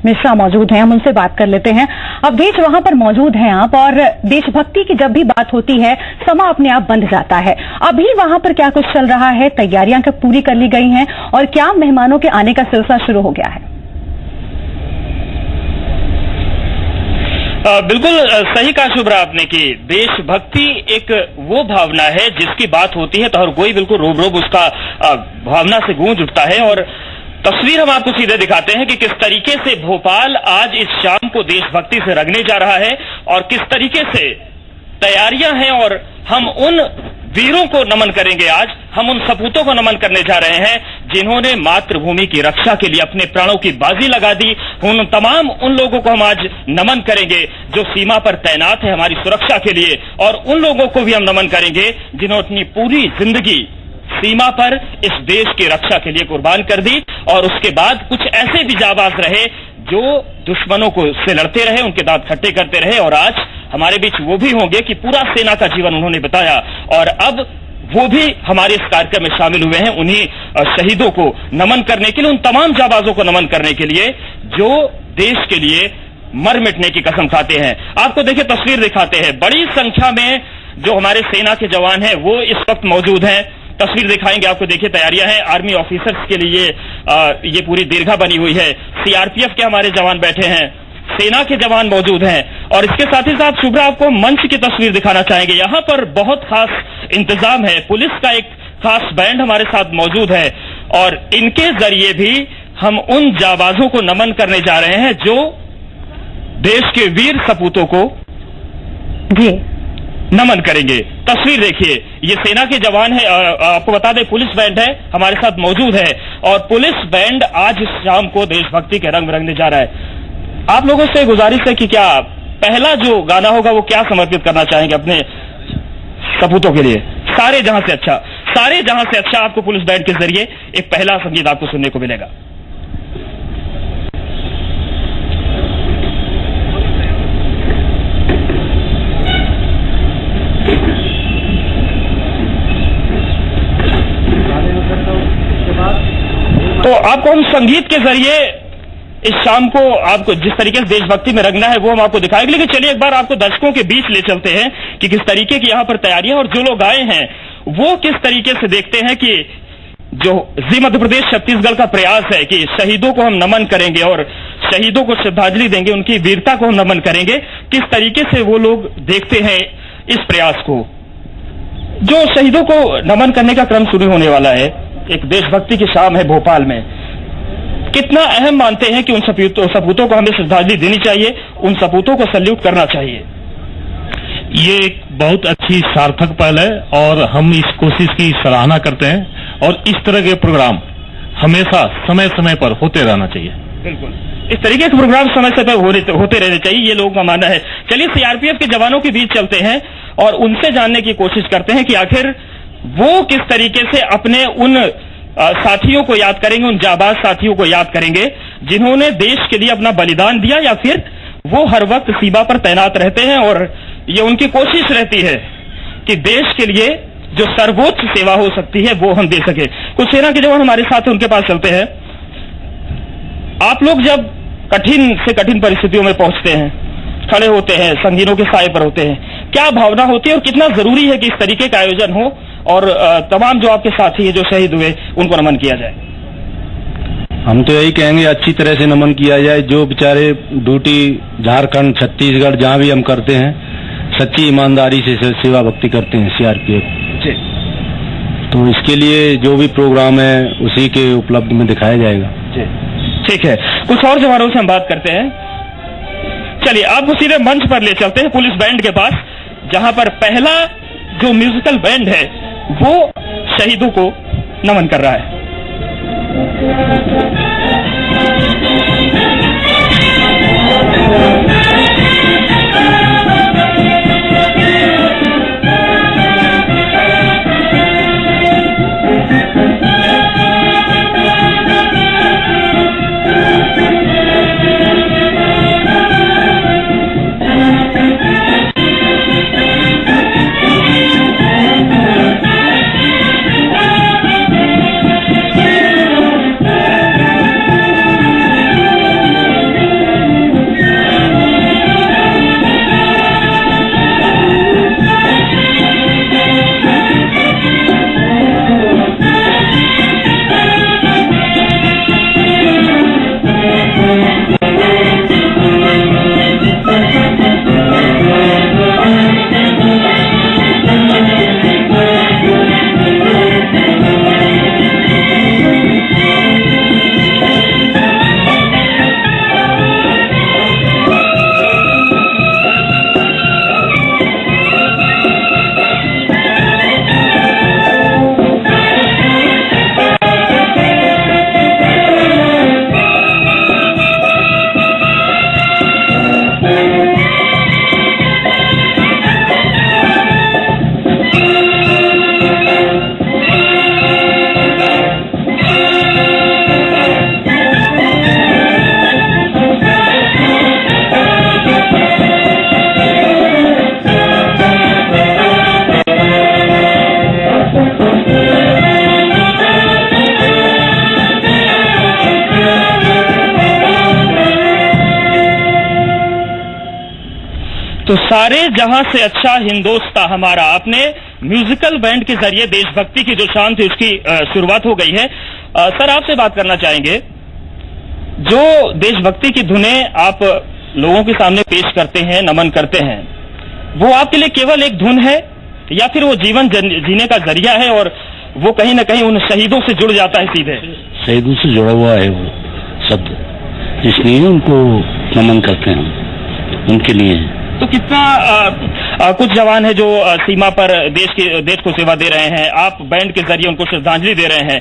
मिश्रा मौजूद हैं, हम उनसे बात कर लेते हैं। अवधेश, वहां पर मौजूद हैं आप, और देशभक्ति की जब भी बात होती है समा अपने आप बंध जाता है। अभी वहां पर क्या कुछ चल रहा है? तैयारियां कब पूरी कर ली गई हैं और क्या मेहमानों के आने का सिलसिला शुरू हो गया है? बिल्कुल सही कहा शुभ्रा आपने कि देशभक्ति एक वो भावना है जिसकी बात होती है तो हर कोई बिल्कुल रोब रोब उसका भावना से गूंज उठता है। और तस्वीर हम आपको सीधे दिखाते हैं कि किस तरीके से भोपाल आज इस शाम को देशभक्ति से रंगने जा रहा है और किस तरीके से तैयारियां हैं। और हम उन वीरों को नमन करेंगे, आज हम उन सपूतों को नमन करने जा रहे हैं जिन्होंने मातृभूमि की रक्षा के लिए अपने प्राणों की बाजी लगा दी। उन लोगों को हम आज नमन करेंगे जो सीमा पर तैनात है हमारी सुरक्षा के लिए, और उन लोगों को भी हम नमन करेंगे जिन्होंने अपनी पूरी जिंदगी सीमा पर इस देश की रक्षा के लिए कुर्बान कर दी। और उसके बाद कुछ ऐसे भी जाबाज रहे जो दुश्मनों को से लड़ते रहे, उनके दांत खट्टे करते रहे, और आज हमारे बीच वो भी होंगे कि पूरा सेना का जीवन उन्होंने बताया और अब वो भी हमारे इस कार्यक्रम में शामिल हुए हैं उन्हीं शहीदों को नमन करने के लिए, उन तमाम जाबाजों को नमन करने के लिए जो देश के लिए मर मिटने की कसम खाते हैं। आपको देखिए तस्वीर दिखाते हैं, बड़ी संख्या में जो हमारे सेना के जवान हैं वो इस वक्त मौजूद हैं। तस्वीर दिखाएंगे आपको, देखिए तैयारियां हैं आर्मी ऑफिसर्स के लिए। ये पूरी दीर्घा बनी हुई है, सीआरपीएफ के हमारे जवान बैठे हैं, सेना के जवान मौजूद हैं। और इसके साथ ही साथ शुभ्रा आपको मंच की तस्वीर दिखाना चाहेंगे। यहाँ पर बहुत खास इंतजाम है, पुलिस का एक खास बैंड हमारे साथ मौजूद है और इनके जरिए भी हम उन जाबाजों को नमन करने जा रहे हैं जो देश के वीर सपूतों को जी नमन करेंगे। तस्वीर देखिए, ये सेना के जवान है, आपको बता दें पुलिस बैंड है हमारे साथ मौजूद है और पुलिस बैंड आज इस शाम को देशभक्ति के रंग रंगने जा रहा है। आप लोगों से गुजारिश है कि क्या पहला जो गाना होगा वो क्या समर्पित करना चाहेंगे अपने सपूतों के लिए? सारे जहां से अच्छा आपको पुलिस बैंड के जरिए एक पहला संगीत आपको सुनने को मिलेगा। तो आपको हम संगीत के जरिए इस शाम को आपको जिस तरीके से देशभक्ति में रंगना है वो हम आपको दिखाएंगे। लेकिन चलिए एक बार आपको दर्शकों के बीच ले चलते हैं कि किस तरीके की यहाँ पर तैयारियां और जो लोग आए हैं वो किस तरीके से देखते हैं कि जो जी मध्य प्रदेश छत्तीसगढ़ का प्रयास है कि शहीदों को हम नमन करेंगे और शहीदों को श्रद्धांजलि देंगे, उनकी वीरता को हम नमन करेंगे। किस तरीके से वो लोग देखते हैं इस प्रयास को। जो शहीदों को नमन करने का क्रम शुरू होने वाला है, एक देशभक्ति की शाम है भोपाल में, कितना अहम मानते हैं कि उन सपूतों को हमें श्रद्धांजलि देनी चाहिए, उन सपूतों को सल्यूट करना चाहिए? ये एक बहुत अच्छी सार्थक पहल है और हम इस कोशिश की सराहना करते हैं और इस तरह के प्रोग्राम हमेशा समय समय पर होते रहना चाहिए। बिल्कुल, इस तरीके के प्रोग्राम समय समय पर होते रहने चाहिए, ये लोगों का मानना है। चलिए सीआरपीएफ के जवानों के बीच चलते हैं और उनसे जानने की कोशिश करते हैं कि आखिर वो किस तरीके से अपने उन साथियों को याद करेंगे, उन जाबाज साथियों को याद करेंगे जिन्होंने देश के लिए अपना बलिदान दिया, या फिर वो हर वक्त सीमा पर तैनात रहते हैं और ये उनकी कोशिश रहती है कि देश के लिए जो सर्वोच्च सेवा हो सकती है वो हम दे सके। कुछ सेना के जवान हमारे साथ हैं, उनके पास चलते हैं। आप लोग जब कठिन से कठिन परिस्थितियों में पहुंचते हैं, खड़े होते हैं, संगीनों के साए पर होते हैं, क्या भावना होती है और कितना जरूरी है कि इस तरीके का आयोजन हो और तमाम जो आपके साथी हैं जो शहीद हुए उनको नमन किया जाए? हम तो यही कहेंगे अच्छी तरह से नमन किया जाए। जो बेचारे ड्यूटी झारखंड, छत्तीसगढ़ जहाँ भी हम करते हैं, सच्ची ईमानदारी से सेवा भक्ति करते हैं सीआरपीएफ, तो इसके लिए जो भी प्रोग्राम है उसी के उपलब्ध में दिखाया जाएगा। ठीक है, कुछ और जवानों से हम बात करते हैं। चलिए आपको सीधे मंच पर ले चलते हैं, पुलिस बैंड के पास, जहां पर पहला जो म्यूजिकल बैंड है वो शहीदों को नमन कर रहा है। तो सारे जहां से अच्छा हिंदोस्तां हमारा, आपने म्यूजिकल बैंड के जरिए देशभक्ति की जो शान थी उसकी शुरुआत हो गई है। सर, आपसे बात करना चाहेंगे, जो देशभक्ति की धुनें आप लोगों के सामने पेश करते हैं, नमन करते हैं, वो आपके लिए केवल एक धुन है या फिर वो जीवन जीने का जरिया है और वो कहीं ना कहीं उन शहीदों से जुड़ जाता है? सीधे शहीदों से जुड़ा हुआ है वो शब्द, इसलिए उनको नमन करते हैं, उनके लिए। तो कितना कुछ जवान है जो सीमा पर देश को सेवा दे रहे हैं, आप बैंड के जरिए उनको श्रद्धांजलि दे रहे हैं।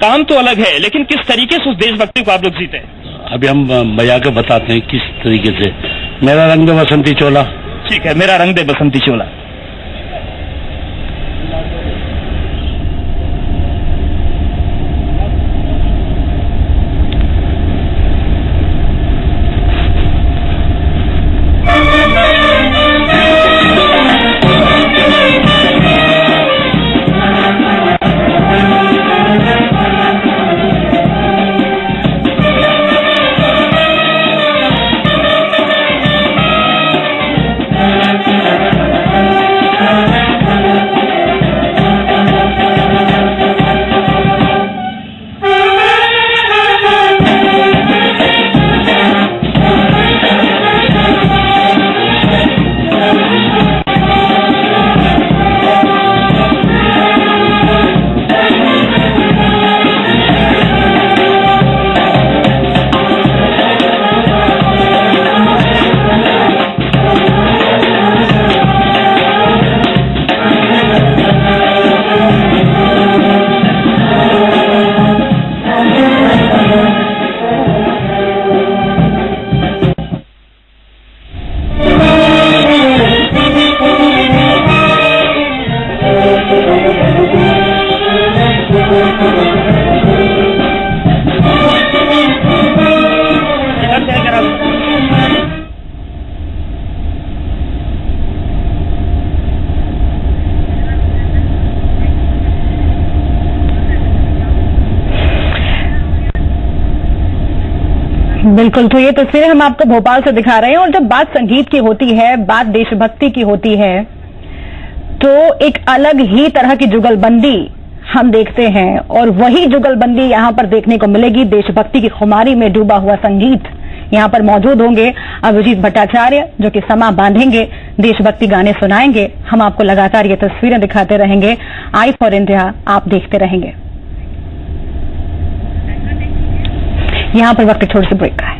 काम तो अलग है, लेकिन किस तरीके से उस देशभक्ति को आप लोग जीते हैं? अभी हम बजा के बताते हैं किस तरीके से। मेरा रंग दे बसंती चोला। ठीक है, मेरा रंग दे बसंती चोला। बिल्कुल, तो ये तस्वीरें हम आपको भोपाल से दिखा रहे हैं। और जब बात संगीत की होती है, बात देशभक्ति की होती है, तो एक अलग ही तरह की जुगलबंदी हम देखते हैं और वही जुगलबंदी यहां पर देखने को मिलेगी। देशभक्ति की खुमारी में डूबा हुआ संगीत यहां पर मौजूद होंगे अभिजीत भट्टाचार्य, जो कि समा बांधेंगे, देशभक्ति गाने सुनाएंगे। हम आपको लगातार ये तस्वीरें दिखाते रहेंगे। आई फॉर इंडिया आप देखते रहेंगे। यहां पर वक्त छोटे से ब्रेक का है।